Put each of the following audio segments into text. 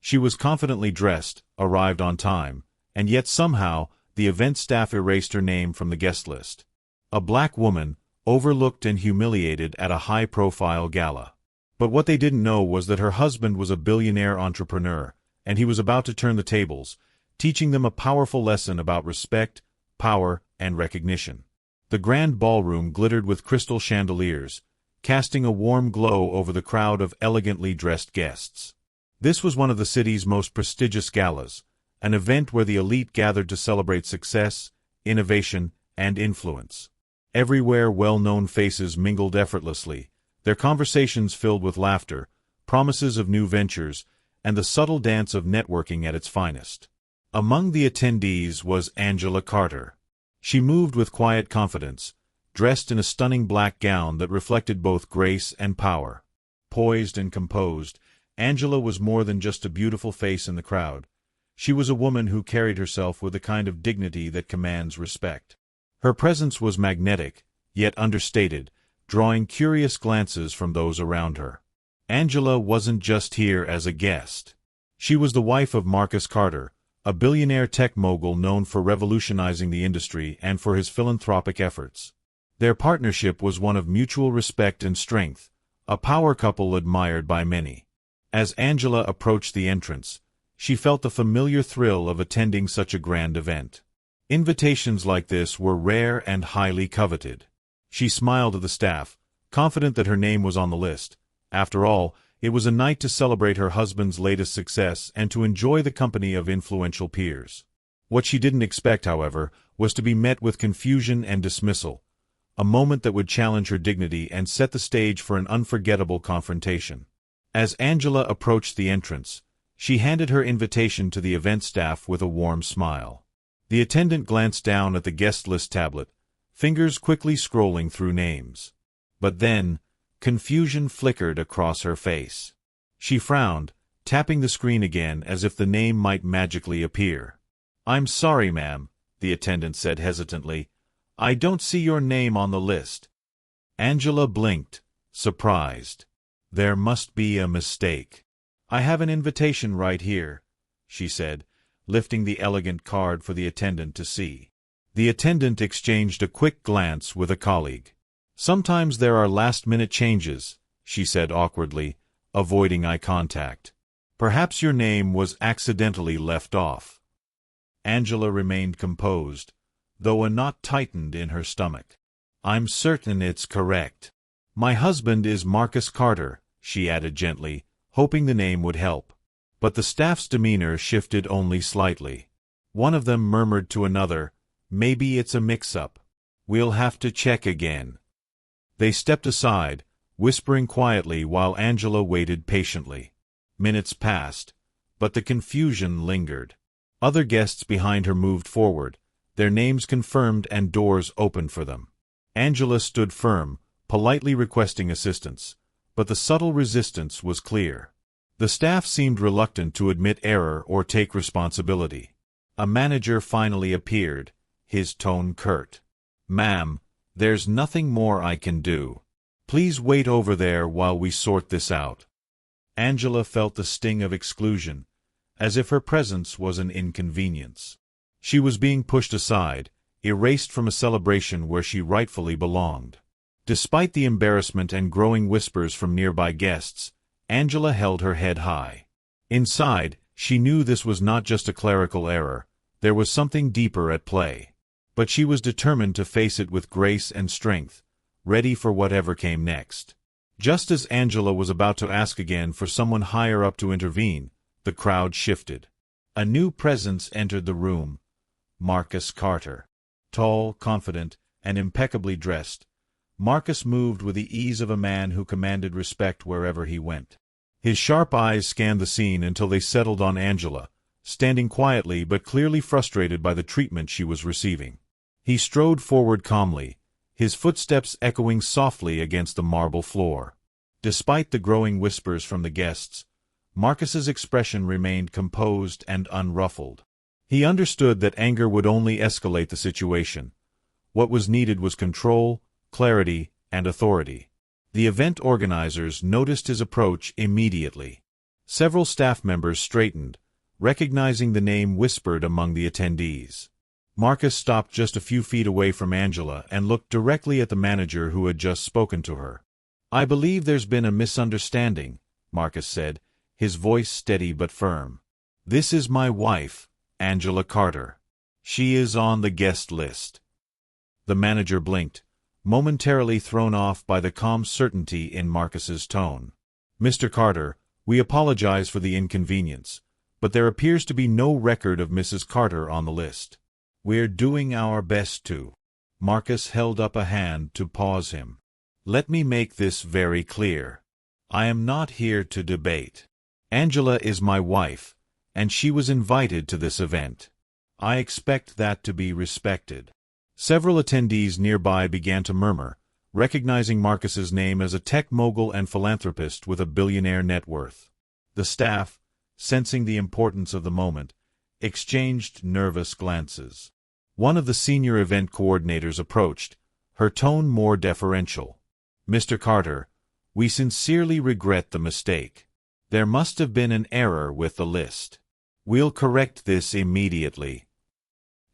She was confidently dressed, arrived on time, and yet somehow, the event staff erased her name from the guest list. A black woman, overlooked and humiliated at a high-profile gala. But what they didn't know was that her husband was a billionaire entrepreneur, and he was about to turn the tables, teaching them a powerful lesson about respect, power, and recognition. The grand ballroom glittered with crystal chandeliers, casting a warm glow over the crowd of elegantly dressed guests. This was one of the city's most prestigious galas, an event where the elite gathered to celebrate success, innovation, and influence. Everywhere well-known faces mingled effortlessly, their conversations filled with laughter, promises of new ventures, and the subtle dance of networking at its finest. Among the attendees was Angela Carter. She moved with quiet confidence, dressed in a stunning black gown that reflected both grace and power. Poised and composed, Angela was more than just a beautiful face in the crowd. She was a woman who carried herself with a kind of dignity that commands respect. Her presence was magnetic, yet understated, drawing curious glances from those around her. Angela wasn't just here as a guest. She was the wife of Marcus Carter, a billionaire tech mogul known for revolutionizing the industry and for his philanthropic efforts. Their partnership was one of mutual respect and strength, a power couple admired by many. As Angela approached the entrance, she felt the familiar thrill of attending such a grand event. Invitations like this were rare and highly coveted. She smiled at the staff, confident that her name was on the list. After all, it was a night to celebrate her husband's latest success and to enjoy the company of influential peers. What she didn't expect, however, was to be met with confusion and dismissal, a moment that would challenge her dignity and set the stage for an unforgettable confrontation. As Angela approached the entrance, she handed her invitation to the event staff with a warm smile. The attendant glanced down at the guest list tablet, fingers quickly scrolling through names. But then, confusion flickered across her face. She frowned, tapping the screen again as if the name might magically appear. "I'm sorry, ma'am," the attendant said hesitantly. "I don't see your name on the list." Angela blinked, surprised. "There must be a mistake. I have an invitation right here," she said, lifting the elegant card for the attendant to see. The attendant exchanged a quick glance with a colleague. "Sometimes there are last-minute changes," she said awkwardly, avoiding eye contact. "Perhaps your name was accidentally left off." Angela remained composed, though a knot tightened in her stomach. "I'm certain it's correct. My husband is Marcus Carter," she added gently, hoping the name would help. But the staff's demeanor shifted only slightly. One of them murmured to another, "Maybe it's a mix-up. We'll have to check again." They stepped aside, whispering quietly while Angela waited patiently. Minutes passed, but the confusion lingered. Other guests behind her moved forward, their names confirmed and doors opened for them. Angela stood firm, politely requesting assistance, but the subtle resistance was clear. The staff seemed reluctant to admit error or take responsibility. A manager finally appeared, his tone curt. "Ma'am, there's nothing more I can do. Please wait over there while we sort this out." Angela felt the sting of exclusion, as if her presence was an inconvenience. She was being pushed aside, erased from a celebration where she rightfully belonged. Despite the embarrassment and growing whispers from nearby guests, Angela held her head high. Inside, she knew this was not just a clerical error, there was something deeper at play. But she was determined to face it with grace and strength, ready for whatever came next. Just as Angela was about to ask again for someone higher up to intervene, the crowd shifted. A new presence entered the room, Marcus Carter. Tall, confident, and impeccably dressed, Marcus moved with the ease of a man who commanded respect wherever he went. His sharp eyes scanned the scene until they settled on Angela, standing quietly but clearly frustrated by the treatment she was receiving. He strode forward calmly, his footsteps echoing softly against the marble floor. Despite the growing whispers from the guests, Marcus's expression remained composed and unruffled. He understood that anger would only escalate the situation. What was needed was control, clarity, and authority. The event organizers noticed his approach immediately. Several staff members straightened, recognizing the name whispered among the attendees. Marcus stopped just a few feet away from Angela and looked directly at the manager who had just spoken to her. "I believe there's been a misunderstanding," Marcus said, his voice steady but firm. "This is my wife, Angela Carter. She is on the guest list." The manager blinked, momentarily thrown off by the calm certainty in Marcus's tone. "Mr. Carter, we apologize for the inconvenience, but there appears to be no record of Mrs. Carter on the list. We're doing our best to." Marcus held up a hand to pause him. "Let me make this very clear. I am not here to debate. Angela is my wife, and she was invited to this event. I expect that to be respected." Several attendees nearby began to murmur, recognizing Marcus's name as a tech mogul and philanthropist with a billionaire net worth. The staff, sensing the importance of the moment, exchanged nervous glances. One of the senior event coordinators approached, her tone more deferential. "Mr. Carter, we sincerely regret the mistake. There must have been an error with the list. We'll correct this immediately."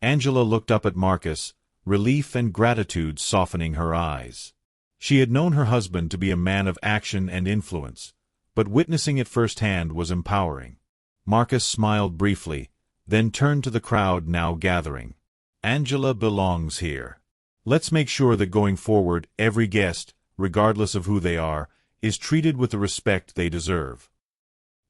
Angela looked up at Marcus, relief and gratitude softening her eyes. She had known her husband to be a man of action and influence, but witnessing it firsthand was empowering. Marcus smiled briefly, then turned to the crowd now gathering. "Angela belongs here. Let's make sure that going forward every guest, regardless of who they are, is treated with the respect they deserve."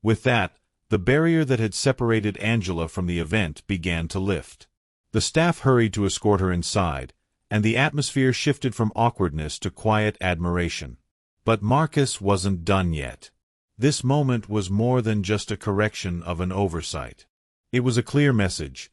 With that, the barrier that had separated Angela from the event began to lift. The staff hurried to escort her inside, and the atmosphere shifted from awkwardness to quiet admiration. But Marcus wasn't done yet. This moment was more than just a correction of an oversight. It was a clear message.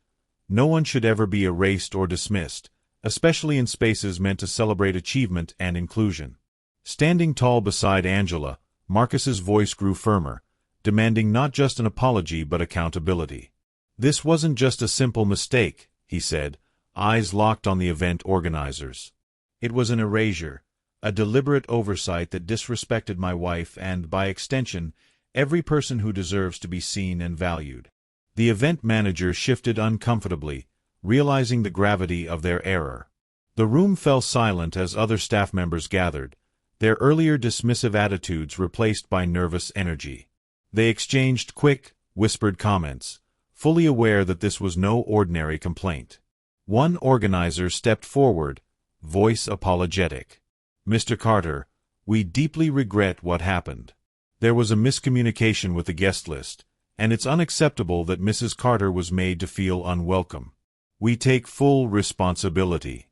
No one should ever be erased or dismissed, especially in spaces meant to celebrate achievement and inclusion. Standing tall beside Angela, Marcus's voice grew firmer, demanding not just an apology but accountability. "This wasn't just a simple mistake," he said, eyes locked on the event organizers. "It was an erasure, a deliberate oversight that disrespected my wife and, by extension, every person who deserves to be seen and valued." The event manager shifted uncomfortably, realizing the gravity of their error. The room fell silent as other staff members gathered, their earlier dismissive attitudes replaced by nervous energy. They exchanged quick, whispered comments, fully aware that this was no ordinary complaint. One organizer stepped forward, voice apologetic. "Mr. Carter, we deeply regret what happened. There was a miscommunication with the guest list, and it's unacceptable that Mrs. Carter was made to feel unwelcome. We take full responsibility."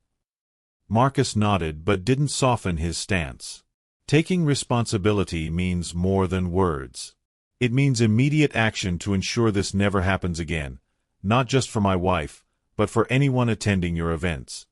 Marcus nodded but didn't soften his stance. Taking responsibility means more than words. It means immediate action to ensure this never happens again, not just for my wife, but for anyone attending your events.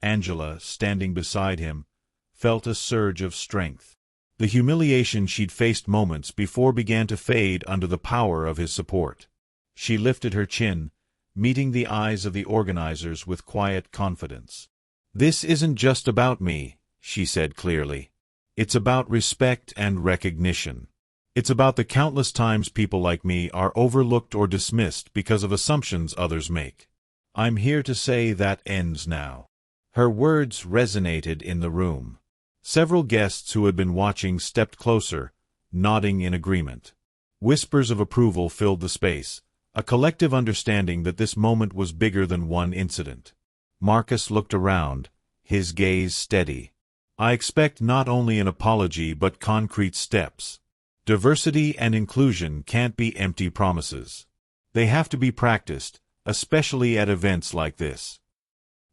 Angela, standing beside him, felt a surge of strength. The humiliation she'd faced moments before began to fade under the power of his support. She lifted her chin, meeting the eyes of the organizers with quiet confidence. "This isn't just about me," she said clearly. "It's about respect and recognition. It's about the countless times people like me are overlooked or dismissed because of assumptions others make. I'm here to say that ends now." Her words resonated in the room. Several guests who had been watching stepped closer, nodding in agreement. Whispers of approval filled the space, a collective understanding that this moment was bigger than one incident. Marcus looked around, his gaze steady. "I expect not only an apology but concrete steps. Diversity and inclusion can't be empty promises. They have to be practiced, especially at events like this."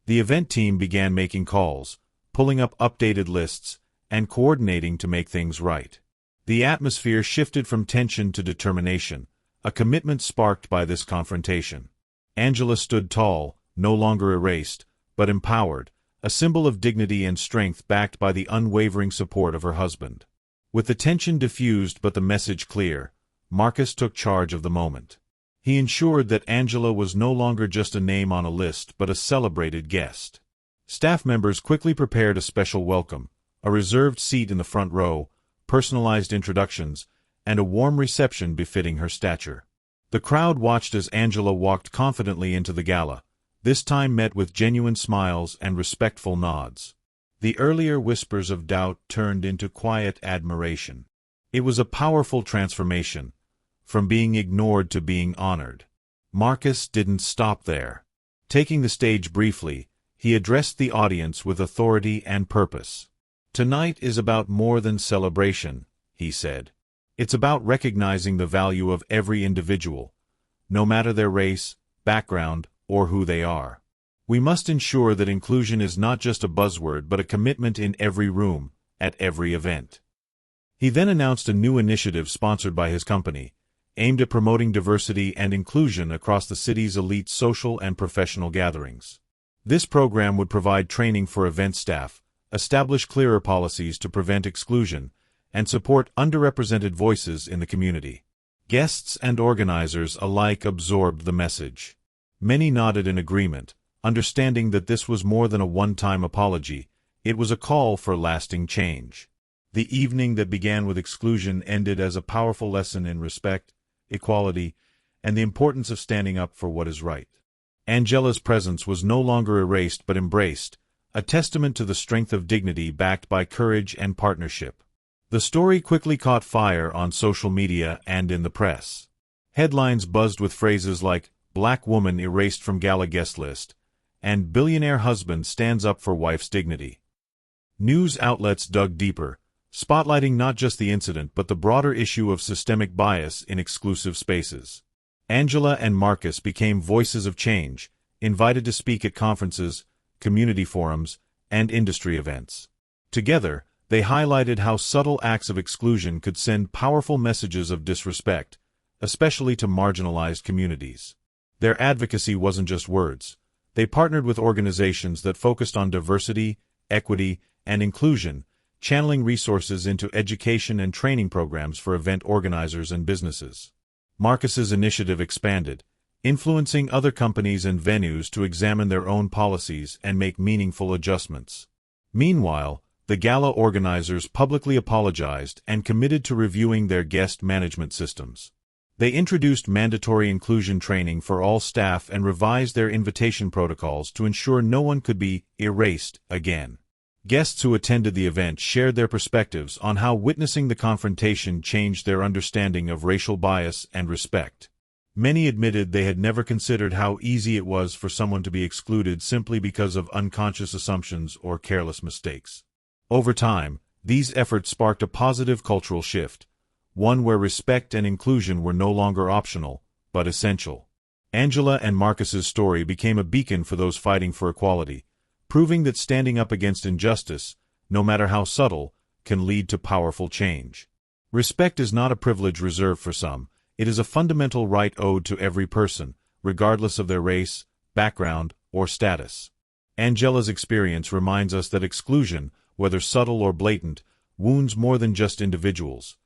The event team began making calls, pulling up updated lists, and coordinating to make things right. The atmosphere shifted from tension to determination, a commitment sparked by this confrontation. Angela stood tall, no longer erased, but empowered, a symbol of dignity and strength backed by the unwavering support of her husband. With the tension diffused but the message clear, Marcus took charge of the moment. He ensured that Angela was no longer just a name on a list but a celebrated guest. Staff members quickly prepared a special welcome, a reserved seat in the front row, personalized introductions, and a warm reception befitting her stature. The crowd watched as Angela walked confidently into the gala, this time met with genuine smiles and respectful nods. The earlier whispers of doubt turned into quiet admiration. It was a powerful transformation, from being ignored to being honored. Marcus didn't stop there. Taking the stage briefly, he addressed the audience with authority and purpose. "Tonight is about more than celebration," he said. "It's about recognizing the value of every individual, no matter their race, background, or who they are. We must ensure that inclusion is not just a buzzword but a commitment in every room, at every event." He then announced a new initiative sponsored by his company, aimed at promoting diversity and inclusion across the city's elite social and professional gatherings. This program would provide training for event staff, establish clearer policies to prevent exclusion, and support underrepresented voices in the community. Guests and organizers alike absorbed the message. Many nodded in agreement, understanding that this was more than a one-time apology, it was a call for lasting change. The evening that began with exclusion ended as a powerful lesson in respect, equality, and the importance of standing up for what is right. Angela's presence was no longer erased but embraced, a testament to the strength of dignity backed by courage and partnership. The story quickly caught fire on social media and in the press. Headlines buzzed with phrases like, "Black woman erased from gala guest list," and "Billionaire husband stands up for wife's dignity." News outlets dug deeper, spotlighting not just the incident but the broader issue of systemic bias in exclusive spaces. Angela and Marcus became voices of change, invited to speak at conferences, community forums, and industry events. Together, they highlighted how subtle acts of exclusion could send powerful messages of disrespect, especially to marginalized communities. Their advocacy wasn't just words. They partnered with organizations that focused on diversity, equity, and inclusion, channeling resources into education and training programs for event organizers and businesses. Marcus's initiative expanded, influencing other companies and venues to examine their own policies and make meaningful adjustments. Meanwhile, the gala organizers publicly apologized and committed to reviewing their guest management systems. They introduced mandatory inclusion training for all staff and revised their invitation protocols to ensure no one could be erased again. Guests who attended the event shared their perspectives on how witnessing the confrontation changed their understanding of racial bias and respect. Many admitted they had never considered how easy it was for someone to be excluded simply because of unconscious assumptions or careless mistakes. Over time, these efforts sparked a positive cultural shift, one where respect and inclusion were no longer optional, but essential. Angela and Marcus's story became a beacon for those fighting for equality, proving that standing up against injustice, no matter how subtle, can lead to powerful change. Respect is not a privilege reserved for some, it is a fundamental right owed to every person, regardless of their race, background, or status. Angela's experience reminds us that exclusion, whether subtle or blatant, wounds more than just individuals.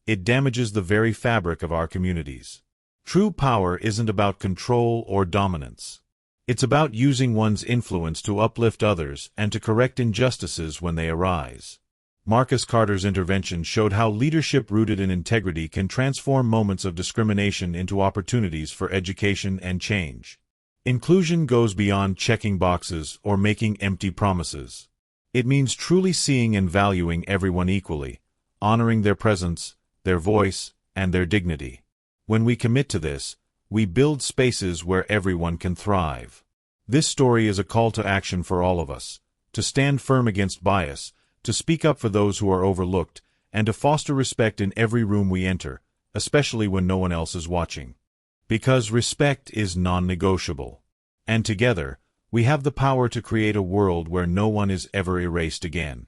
It damages the very fabric of our communities. True power isn't about control or dominance. It's about using one's influence to uplift others and to correct injustices when they arise. Marcus Carter's intervention showed how leadership rooted in integrity can transform moments of discrimination into opportunities for education and change. Inclusion goes beyond checking boxes or making empty promises. It means truly seeing and valuing everyone equally, honoring their presence, their voice, and their dignity. When we commit to this, we build spaces where everyone can thrive. This story is a call to action for all of us, to stand firm against bias, to speak up for those who are overlooked, and to foster respect in every room we enter, especially when no one else is watching. Because respect is non-negotiable. And together, we have the power to create a world where no one is ever erased again.